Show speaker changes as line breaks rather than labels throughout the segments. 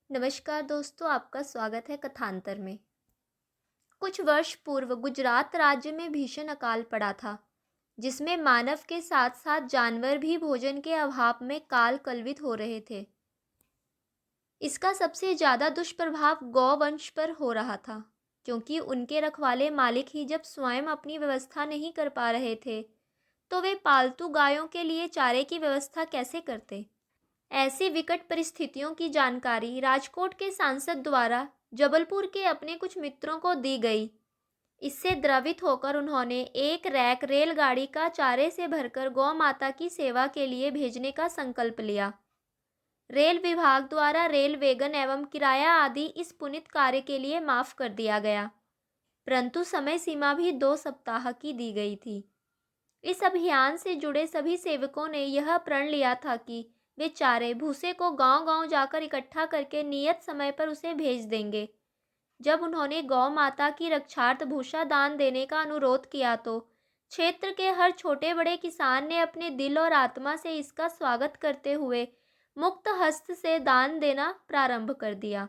नमस्कार दोस्तों, आपका स्वागत है कथांतर में। कुछ वर्ष पूर्व गुजरात राज्य में भीषण अकाल पड़ा था, जिसमें मानव के साथ साथ जानवर भी भोजन के अभाव में काल कलवित हो रहे थे। इसका सबसे ज़्यादा दुष्प्रभाव गौवंश पर हो रहा था, क्योंकि उनके रखवाले मालिक ही जब स्वयं अपनी व्यवस्था नहीं कर पा रहे थे, तो वे पालतू गायों के लिए चारे की व्यवस्था कैसे करते। ऐसी विकट परिस्थितियों की जानकारी राजकोट के सांसद द्वारा जबलपुर के अपने कुछ मित्रों को दी गई। इससे द्रवित होकर उन्होंने एक रैक रेलगाड़ी का चारे से भरकर गौ माता की सेवा के लिए भेजने का संकल्प लिया। रेल विभाग द्वारा रेल वेगन एवं किराया आदि इस पुनित कार्य के लिए माफ कर दिया गया, परंतु समय सीमा भी 2 सप्ताह की दी गई थी। इस अभियान से जुड़े सभी सेवकों ने यह प्रण लिया था कि वे चारे भूसे को गांव-गांव जाकर इकट्ठा करके नियत समय पर उसे भेज देंगे। जब उन्होंने गौ माता की रक्षार्थ भूसा दान देने का अनुरोध किया तो क्षेत्र के हर छोटे बड़े किसान ने अपने दिल और आत्मा से इसका स्वागत करते हुए मुक्त हस्त से दान देना प्रारंभ कर दिया।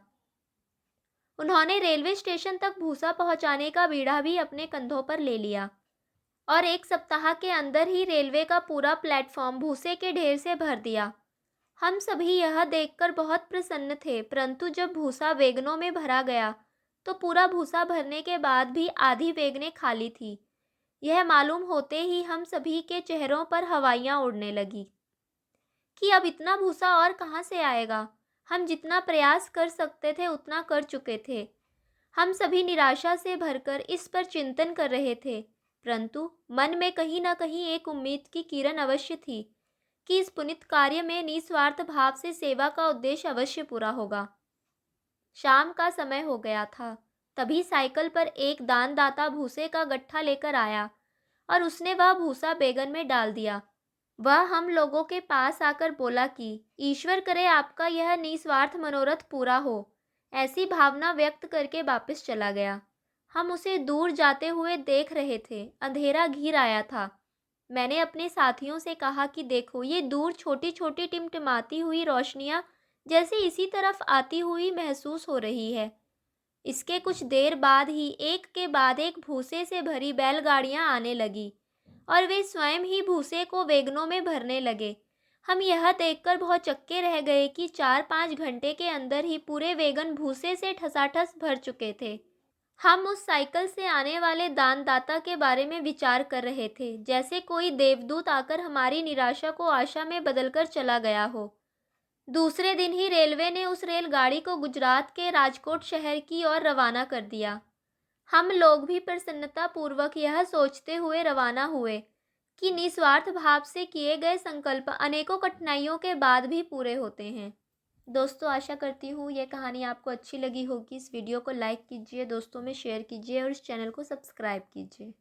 उन्होंने रेलवे स्टेशन तक भूसा पहुंचाने का बीड़ा भी अपने कंधों पर ले लिया और 1 सप्ताह के अंदर ही रेलवे का पूरा प्लेटफॉर्म भूसे के ढेर से भर दिया। हम सभी यह देखकर बहुत प्रसन्न थे, परंतु जब भूसा वैगनों में भरा गया तो पूरा भूसा भरने के बाद भी आधी वैगनें खाली थी। यह मालूम होते ही हम सभी के चेहरों पर हवाइयाँ उड़ने लगी कि अब इतना भूसा और कहाँ से आएगा। हम जितना प्रयास कर सकते थे उतना कर चुके थे। हम सभी निराशा से भरकर इस पर चिंतन कर रहे थे, परंतु मन में कहीं न कहीं एक उम्मीद की किरण अवश्य थी कि इस पुनित कार्य में निस्वार्थ भाव से सेवा का उद्देश्य अवश्य पूरा होगा। शाम का समय हो गया था, तभी साइकिल पर एक दानदाता भूसे का गट्ठा लेकर आया और उसने वह भूसा बैगन में डाल दिया। वह हम लोगों के पास आकर बोला कि ईश्वर करे आपका यह निस्वार्थ मनोरथ पूरा हो। ऐसी भावना व्यक्त करके वापस चला गया। हम उसे दूर जाते हुए देख रहे थे। अंधेरा घिर आया था। मैंने अपने साथियों से कहा कि देखो, ये दूर छोटी छोटी टिमटिमाती हुई रोशनियां जैसे इसी तरफ आती हुई महसूस हो रही है। इसके कुछ देर बाद ही एक के बाद एक भूसे से भरी बैलगाड़ियां आने लगी और वे स्वयं ही भूसे को वैगनों में भरने लगे। हम यह देखकर बहुत चक्के रह गए कि 4-5 घंटे के अंदर ही पूरे वैगन भूसे से ठसाठस भर चुके थे। हम उस साइकिल से आने वाले दानदाता के बारे में विचार कर रहे थे, जैसे कोई देवदूत आकर हमारी निराशा को आशा में बदलकर चला गया हो। दूसरे दिन ही रेलवे ने उस रेलगाड़ी को गुजरात के राजकोट शहर की ओर रवाना कर दिया। हम लोग भी प्रसन्नता पूर्वक यह सोचते हुए रवाना हुए कि निस्वार्थ भाव से किए गए संकल्प अनेकों कठिनाइयों के बाद भी पूरे होते हैं। दोस्तों, आशा करती हूँ यह कहानी आपको अच्छी लगी होगी। इस वीडियो को लाइक कीजिए, दोस्तों में शेयर कीजिए और इस चैनल को सब्सक्राइब कीजिए।